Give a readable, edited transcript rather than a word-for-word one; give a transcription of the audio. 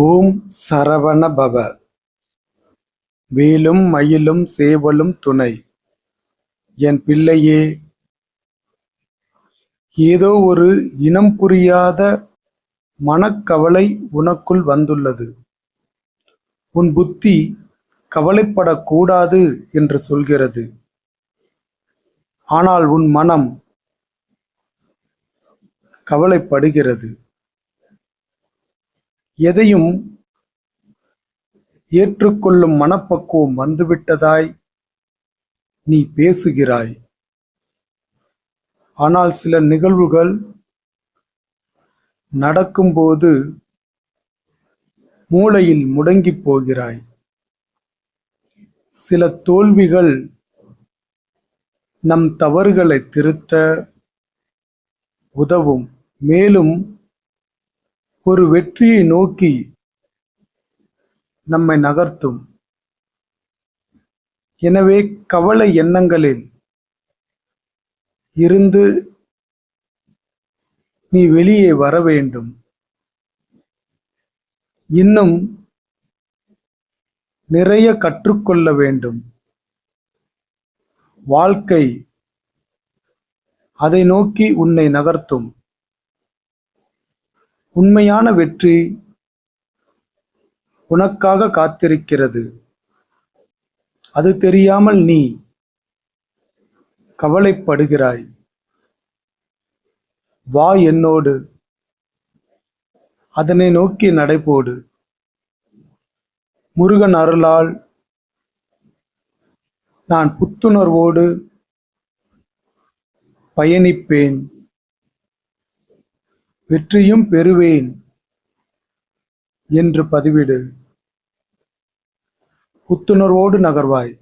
ஓம் சரவண பவ. வேலும் மயிலும் சேவலும் துணை. என் பிள்ளையே, ஏதோ ஒரு இனம் புரியாத மனக்கவலை உனக்குள் வந்துள்ளது. உன் புத்தி கவலைப்படக்கூடாது என்று சொல்கிறது. ஆனால் உன் மனம் கவலைப்படுகிறது. எதையும் ஏற்றுக்கொள்ளும் மனப்பக்குவம் வந்துவிட்டதாய் நீ பேசுகிறாய். ஆனால் சில நிகழ்வுகள் நடக்கும்போது மூளையில் முடங்கிப் போகிறாய். சில தோல்விகள் நம் தவறுகளை திருத்த உதவும். மேலும் ஒரு வெற்றியை நோக்கி நம்மை நகர்த்தும். எனவே கவலை எண்ணங்களில் இருந்து நீ வெளியே வர வேண்டும். இன்னும் நிறைய கற்றுக்கொள்ள வேண்டும். வாழ்க்கை அதை நோக்கி உன்னை நகர்த்தும். உண்மையான வெற்றி உனக்காக காத்திருக்கிறது. அது தெரியாமல் நீ கவலைப்படுகிறாய். வா என்னோடு, அதனை நோக்கி நடைபோடு. முருகன் அருளால் நான் புத்துணர்வோடு பயணிப்பேன். வெற்றியும் பெறுவேன் என்று பதிவிடு. புத்துணர்வோடு நகர்வாய்.